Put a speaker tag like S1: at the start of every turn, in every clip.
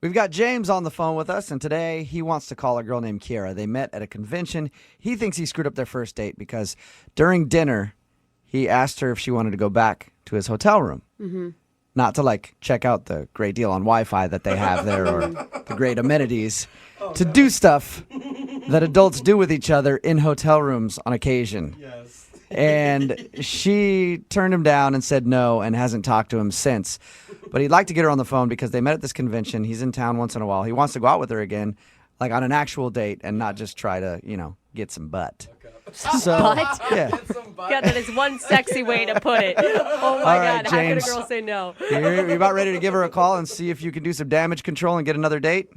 S1: We've got James on the phone with us, and today he wants to call a girl named Kiera. They met at a convention. He thinks he screwed up their first date because during dinner, he asked her if she wanted to go back to his hotel room. Mm-hmm. Not to, check out the great deal on Wi-Fi that they have there or the great amenities, do stuff that adults do with each other in hotel rooms on occasion.
S2: Yes.
S1: And she turned him down and said no and hasn't talked to him since. But he'd like to get her on the phone because they met at this convention. He's in town once in a while. He wants to go out with her again, on an actual date and not just try to, get some butt. So,
S3: Butt?
S1: yeah.
S3: God, that is one sexy way to put it. Oh, my
S1: All right,
S3: God. How could a
S1: James.
S3: girl say no?
S1: You're about ready to give her a call and see if you can do some damage control and get another date?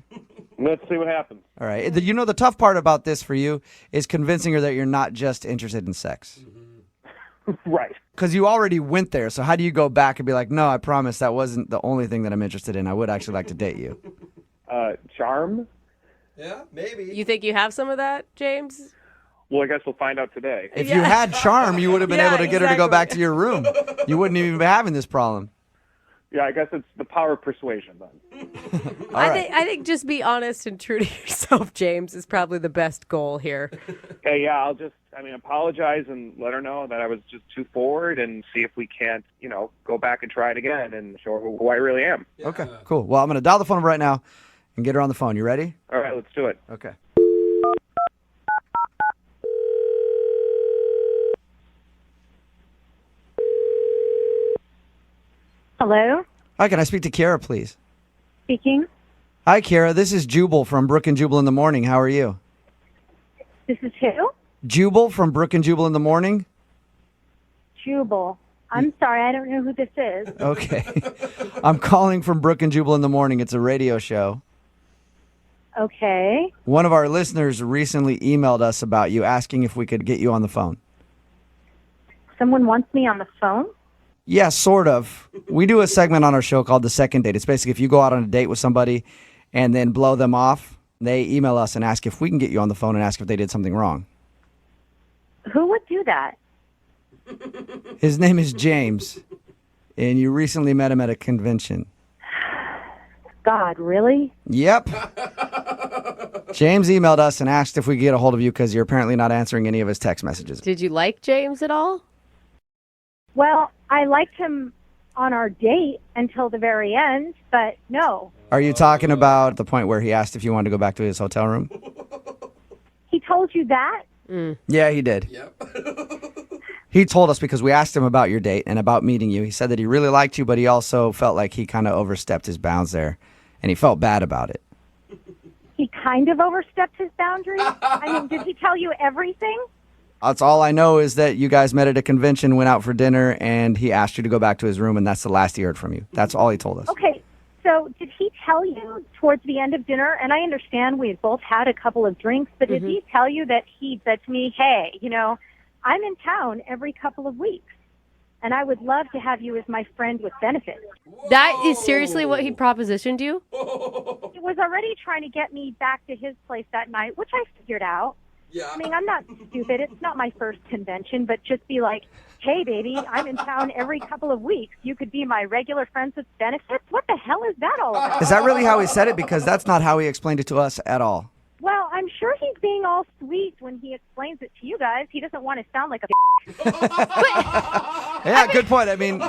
S4: Let's see what happens.
S1: All right. The tough part about this for you is convincing her that you're not just interested in sex.
S4: Right.
S1: Because you already went there, so how do you go back and be like, no, I promise that wasn't the only thing that I'm interested in. I would actually like to date you.
S4: Charm?
S2: Yeah, maybe.
S3: You think you have some of that, James?
S4: Well, I guess we'll find out today.
S1: If you had charm, you would have been able to get her to go
S3: exactly.
S1: back to your room. You wouldn't even be having this problem.
S4: Yeah, I guess it's the power of persuasion then.
S3: I think just be honest and true to yourself, James, is probably the best goal here.
S4: Okay, yeah, I'll just, apologize and let her know that I was just too forward and see if we can't, go back and try it again and show her who I really am.
S1: Okay, cool. Well, I'm going to dial the phone right now and get her on the phone. You ready?
S4: All right, let's do it.
S1: Okay.
S5: Hello,
S1: Hi, can I speak to Kiera, please?
S5: speaking.
S1: Hi, Kiera. This is Jubal from Brook and Jubal in the Morning. How are you?
S5: This is who?
S1: Jubal from Brook and Jubal in the Morning?
S5: Jubal. I'm sorry, I don't know who this is.
S1: Okay. I'm calling from Brook and Jubal in the Morning. It's a radio show.
S5: Okay.
S1: One of our listeners recently emailed us about you, asking if we could get you on the phone.
S5: Someone wants me on the phone?
S1: Yeah, sort of. We do a segment on our show called The Second Date. It's basically if you go out on a date with somebody and then blow them off, they email us and ask if we can get you on the phone and ask if they did something wrong.
S5: Who would do that?
S1: His name is James, and you recently met him at a convention.
S5: God, really?
S1: Yep. James emailed us and asked if we could get a hold of you because you're apparently not answering any of his text messages.
S3: Did you like James at all?
S5: Well, I liked him on our date until the very end, but no.
S1: Are you talking about the point where he asked if you wanted to go back to his hotel room?
S5: He told you that?
S1: Yeah, he did.
S2: Yep.
S1: He told us because we asked him about your date and about meeting you. He said that he really liked you, but he also felt like he kind of overstepped his bounds there, and he felt bad about it.
S5: He kind of overstepped his boundaries? Did he tell you everything?
S1: That's all I know is that you guys met at a convention, went out for dinner, and he asked you to go back to his room, and that's the last he heard from you. That's all he told us.
S5: Okay, so did he tell you towards the end of dinner, and I understand we had both had a couple of drinks, but did he tell you that he said to me, hey, I'm in town every couple of weeks, and I would love to have you as my friend with benefits.
S3: That is seriously what he propositioned you?
S5: He was already trying to get me back to his place that night, which I figured out.
S2: Yeah.
S5: I'm not stupid. It's not my first convention, but just be like, hey, baby, I'm in town every couple of weeks. You could be my regular friends with benefits? What the hell is that all about?
S1: Is that really how he said it? Because that's not how he explained it to us at all.
S5: Well, I'm sure he's being all sweet when he explains it to you guys. He doesn't want to sound like a
S1: Yeah, good point.
S5: And then,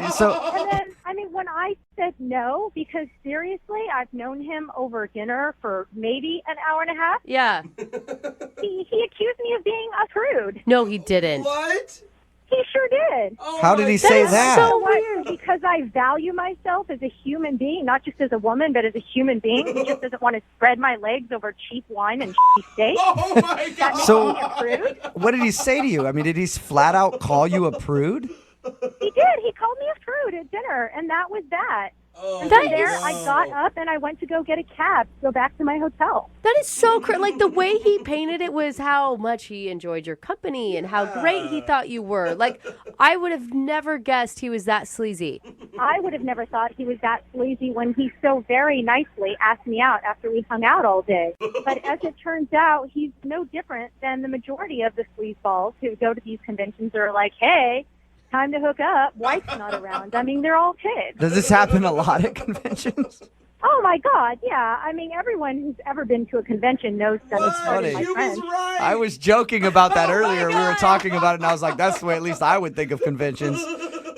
S5: when I said no, because seriously, I've known him over dinner for maybe an hour and a half,
S3: Yeah.
S5: he accused me of being a prude.
S3: No, he didn't.
S2: What?
S5: He sure did.
S2: Oh
S1: How did
S2: my
S1: he say
S3: is
S1: that?
S3: so
S5: You know what?
S3: weird.
S5: Because I value myself as a human being, not just as a woman, but as a human being who just doesn't want to spread my legs over cheap wine and steak.
S2: Oh my
S5: That
S2: God.
S5: makes
S1: So-
S5: me a prude.
S1: What did he say to you? Did he flat out call you a prude?
S5: He did. He called me a prude at dinner, and that was that.
S2: Oh,
S5: And
S3: That
S5: from there,
S3: is-
S5: I got up and I went to go get a cab to go back to my hotel.
S3: That is so like the way he painted it was how much he enjoyed your company and how great he thought you were. Like, I would have never guessed he was that sleazy.
S5: I would have never thought he was that sleazy when he so very nicely asked me out after we hung out all day. But as it turns out, he's no different than the majority of the sleazeballs who go to these conventions are like, hey, time to hook up. Wife's not around. They're all kids.
S1: Does this happen a lot at conventions?
S5: Oh my God, yeah. I mean, everyone who's ever been to a convention knows that it's
S1: funny.
S5: my
S2: She
S5: friends.
S2: was right.
S1: I was joking about that
S2: Oh, my
S1: earlier. We were
S2: God.
S1: talking about it, and I was like, that's the way at least I would think of conventions.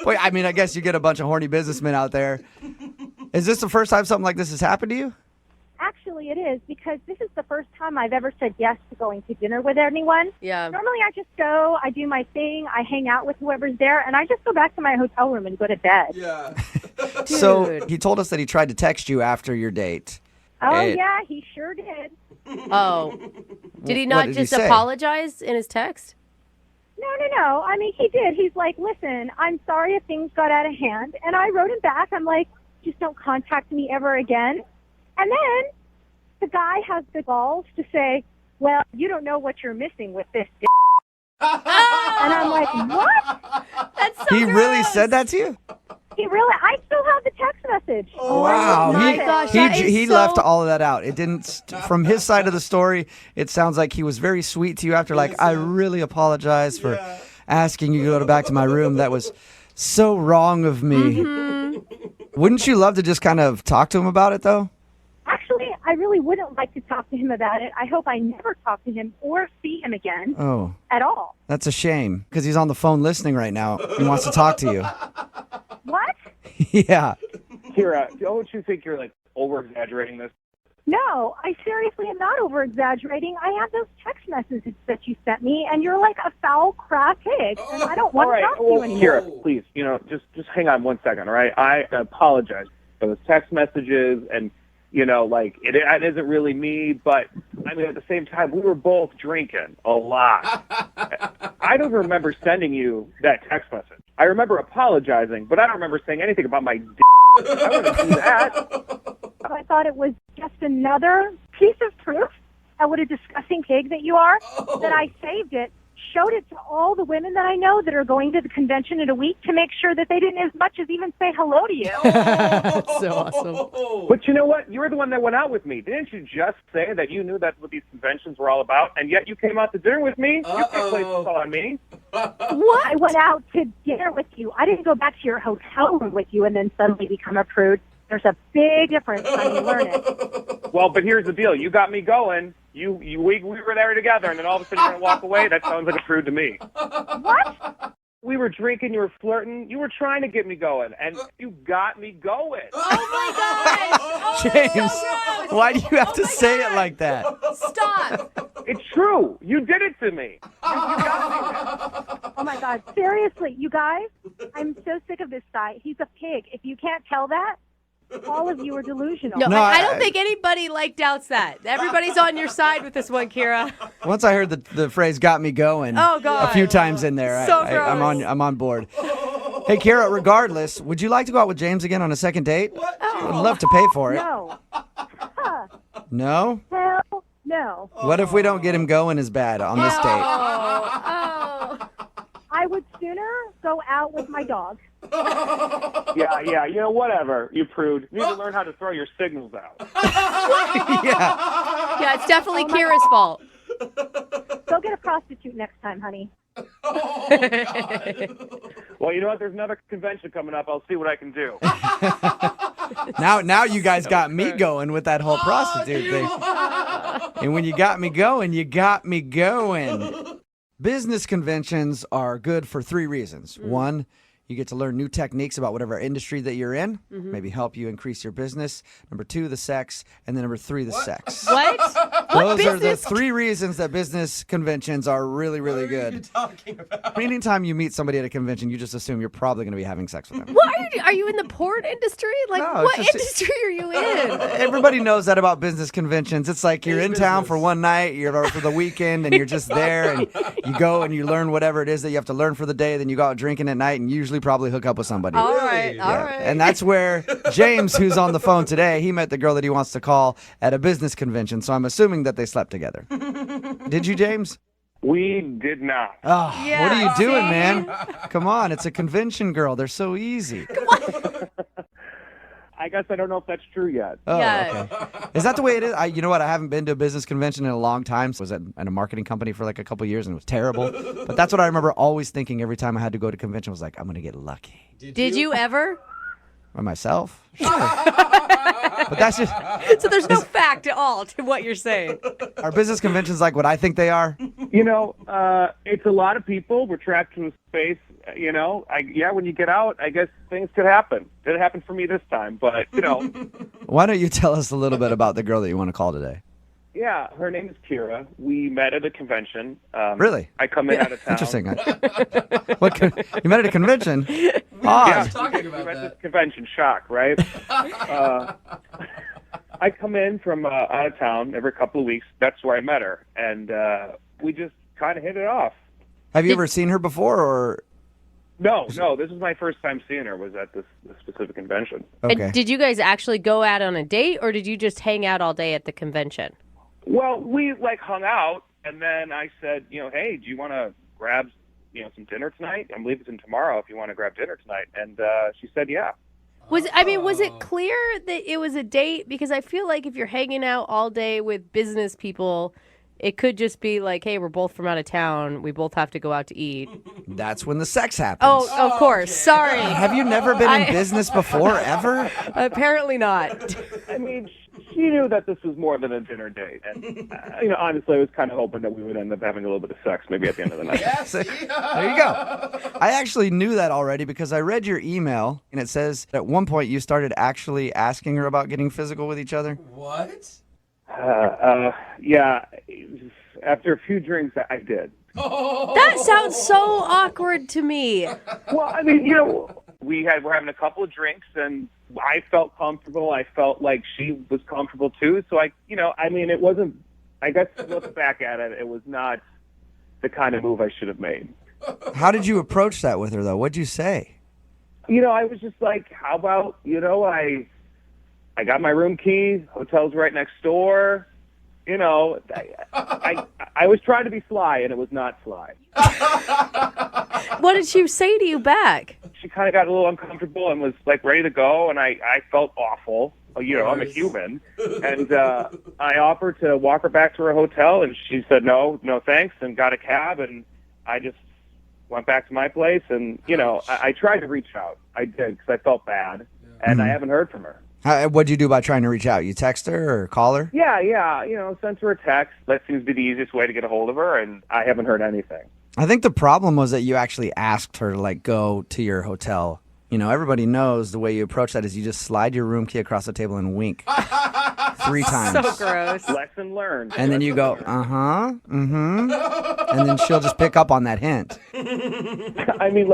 S1: But I mean, I guess you get a bunch of horny businessmen out there. Is this the first time something like this has happened to you?
S5: Actually, it is, because this is the first time I've ever said yes to going to dinner with anyone.
S3: Yeah.
S5: Normally, I just go, I do my thing, I hang out with whoever's there, and I just go back to my hotel room and go to bed.
S2: Yeah.
S1: So
S3: Dude.
S1: he told us that he tried to text you after your date.
S5: Oh,
S1: Hey.
S5: yeah, he sure did.
S3: Oh. Did he
S1: What
S3: not
S1: did he
S3: just
S1: say?
S3: apologize in his text?
S5: No. I mean, he did. He's like, listen, I'm sorry if things got out of hand. And I wrote him back. I'm like, just don't contact me ever again. And then the guy has the balls to say, well, you don't know what you're missing with this. And I'm like, what?
S3: That's so
S1: He really
S3: gross.
S1: said that to you?
S5: He really, I still have the text message.
S1: Wow.
S3: my
S1: He,
S3: gosh,
S1: he,
S3: that is
S1: he
S3: so-
S1: left all of that out. It didn't, from his side of the story, it sounds like he was very sweet to you after, like, I really apologize for asking you to go back to my room. That was so wrong of me.
S3: Mm-hmm.
S1: Wouldn't you love to just kind of talk to him about it, though?
S5: Actually, I really wouldn't like to talk to him about it. I hope I never talk to him or see him again
S1: Oh,
S5: at all.
S1: that's a shame, because he's on the phone listening right now. He wants to talk to you.
S5: What?
S1: Yeah.
S4: Kiera, don't you think you're like over exaggerating this?
S5: No, I seriously am not over exaggerating. I have those text messages that you sent me, and you're like a foul crap pig, and I don't want
S4: All
S5: to
S4: right,
S5: talk to you
S4: well,
S5: anymore.
S4: Kiera, please, just hang on 1 second, all right? I apologize for those text messages, and like it isn't really me, but I mean at the same time we were both drinking a lot. I don't remember sending you that text message. I remember apologizing, but I don't remember saying anything about my. I wouldn't do that.
S5: I thought it was just another piece of proof at what a disgusting pig that you are, that I saved it, showed it to all the women that I know that are going to the convention in a week to make sure that they didn't as much as even say hello to you.
S3: That's so awesome.
S4: But you know what? You were the one that went out with me. Didn't you just say that you knew that's what these conventions were all about, and yet you came out to dinner with me? You can't place this all on me.
S5: What? I went out to dinner with you. I didn't go back to your hotel room with you and then suddenly become a prude. There's a big difference when you learn it.
S4: Well, but here's the deal. You got me going. We were there together, and then all of a sudden you're going to walk away? That sounds like a prude to me.
S5: What?
S4: We were drinking, you were flirting, you were trying to get me going, and you got me going.
S3: Oh my gosh. Oh, that's
S1: James,
S3: so gross.
S1: why do you have to
S3: my
S1: say it
S3: God.
S1: like that?
S3: Stop.
S4: It's true. You did it to me. You got me.
S5: Oh my God. Seriously, you guys, I'm so sick of this guy. He's a pig. If you can't tell that, all of you are delusional.
S3: No,
S1: No,
S3: I
S1: I-
S3: don't think anybody doubts that. Everybody's on your side with this one, Kira.
S1: Once I heard the phrase "got me going"
S3: Oh, God.
S1: a few times in there,
S3: So
S1: I'm on board. Hey, Kiera, regardless, would you like to go out with James again on a second date? I'd love to pay for it.
S5: No. Huh.
S1: No?
S5: Hell no.
S1: What if we don't get him going as bad on this date?
S3: Oh.
S5: I would sooner go out with my dog.
S4: Yeah, whatever, you prude. You need to learn how to throw your signals out.
S1: Yeah.
S3: Yeah, it's definitely
S5: Oh my
S3: Kira's fault.
S5: Go get a prostitute next time, honey.
S4: Well, you know what? There's another convention coming up. I'll see what I can do.
S1: Now you guys got me going with that whole prostitute thing. And when you got me going, you got me going. Business conventions are good for 3 reasons. One, you get to learn new techniques about whatever industry that you're in, maybe help you increase your business. Number 2, the sex. And then number 3, the sex.
S3: What?
S1: Those are the
S3: business?
S1: 3 reasons that business conventions are really, really good.
S2: Talking about.
S1: Anytime you meet somebody at a convention, you just assume you're probably going to be having sex with them.
S3: What are you in the porn industry? Like,
S1: No, it's
S3: what
S1: just-
S3: industry are you in?
S1: Everybody knows that about business conventions. It's like you're in town for one night, you're for the weekend, and you're just there, and you go and you learn whatever it is that you have to learn for the day. Then you go out drinking at night, and usually probably hook up with somebody.
S3: All right, all
S1: Yeah.
S3: right.
S1: And that's where James, who's on the phone today, he met the girl that he wants to call at a business convention. So I'm assuming that they slept together. Did you, James?
S4: We did not.
S1: Oh,
S3: Yeah,
S1: what are you doing,
S3: see?
S1: man? Come on, it's a convention girl. They're so easy.
S4: I guess I don't know if that's true yet.
S1: Oh,
S3: Yeah.
S1: okay. Is that the way it is? You know what? I haven't been to a business convention in a long time. So I was at a marketing company for like a couple years and it was terrible. But that's what I remember always thinking every time I had to go to convention was like, I'm going to get lucky.
S3: Did you ever?
S1: By myself? Sure. But that's just,
S3: So there's no fact at all to what you're saying.
S1: are business conventions like what I think they are?
S4: It's a lot of people. We're trapped in space. When you get out, I guess things could happen. Didn't happen for me this time, but,
S1: Why don't you tell us a little bit about the girl that you want to call today?
S4: Yeah, her name is Kiera. We met at a convention.
S1: Really?
S4: I come in out of town.
S1: Interesting. You met at a convention?
S4: Yeah,
S1: Odd.
S2: Talking
S4: we
S2: about
S4: met at
S2: that.
S4: this convention. Shock, right? I come in from out of town every couple of weeks. That's where I met her, and we just kind of hit it off.
S1: Have you ever seen her before, or?
S4: No, this is my first time seeing her. Was at this specific convention.
S1: Okay.
S3: And did you guys actually go out on a date, or did you just hang out all day at the convention?
S4: Well, we hung out, and then I said, hey, do you want to grab, some dinner tonight? I'm leaving tomorrow if you want to grab dinner tonight. And she said, yeah.
S3: Was it clear that it was a date? Because I feel like if you're hanging out all day with business people, it could just be like, hey, we're both from out of town. We both have to go out to eat.
S1: That's when the sex happens.
S3: Oh, of course. Sorry.
S1: Have you never been in business before, ever?
S3: Apparently not.
S4: I mean, she knew that this was more than a dinner date. And, honestly, I was kind of hoping that we would end up having a little bit of sex maybe at the end of the night.
S2: Yes.
S1: There you go. I actually knew that already because I read your email, and it says at one point you started actually asking her about getting physical with each other.
S2: What?
S4: Yeah. After a few drinks, I did.
S3: That sounds so awkward to me.
S4: Well, I mean, we're having a couple of drinks, and I felt comfortable. I felt like she was comfortable too. So it wasn't. I guess look back at it, it was not the kind of move I should have made.
S1: How did you approach that with her, though? What'd you say?
S4: I was just like, how about I got my room key. Hotel's right next door. I was trying to be sly, and it was not sly.
S3: What did she say to you back?
S4: She kind of got a little uncomfortable and was ready to go, and I felt awful. I'm a human, and I offered to walk her back to her hotel, and she said no thanks, and got a cab, and I just went back to my place, and I tried to reach out. I did because I felt bad, and I haven't heard from her.
S1: What'd you do by trying to reach out? You text her or call her?
S4: Yeah, sent her a text. That seems to be the easiest way to get a hold of her, and I haven't heard anything.
S1: I think the problem was that you actually asked her to go to your hotel. Everybody knows the way you approach that is you just slide your room key across the table and wink 3 times.
S3: So gross.
S4: Lesson learned.
S1: And then you go, and then she'll just pick up on that hint.
S4: I mean,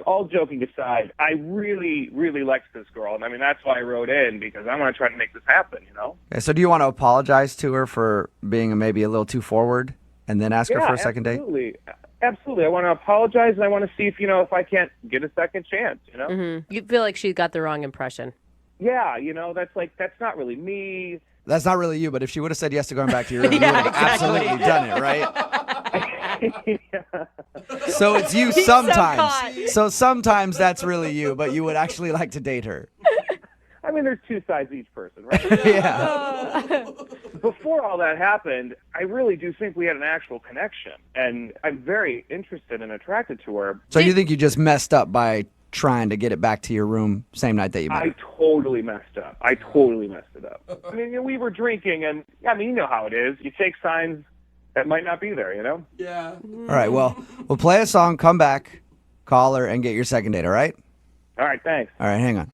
S4: all joking aside, I really, really liked this girl. And I mean, that's why I wrote in, because I want to try to make this happen,
S1: Okay, so do you want to apologize to her for being maybe a little too forward and then ask her for a second date?
S4: Absolutely. I want to apologize, and I want to see if I can't get a second chance,
S3: Mm-hmm. You feel like she got the wrong impression.
S4: Yeah, that's not really me.
S1: That's not really you, but if she would have said yes to going back to your room, you would have absolutely done it, right?
S4: Yeah.
S1: So it's you
S3: He's
S1: sometimes. So sometimes that's really you, but you would actually like to date her.
S4: I mean, there's 2 sides to each person, right?
S1: Yeah.
S4: Before all that happened, I really do think we had an actual connection, and I'm very interested and attracted to her.
S1: So you think you just messed up by trying to get it back to your room same night that you met her?
S4: I totally messed up. I totally messed it up. I mean, we were drinking, and you know how it is. You take signs that might not be there,
S2: Yeah.
S1: All right, well, we'll play a song, come back, call her, and get your second date, all right?
S4: All right, thanks.
S1: All right, hang on.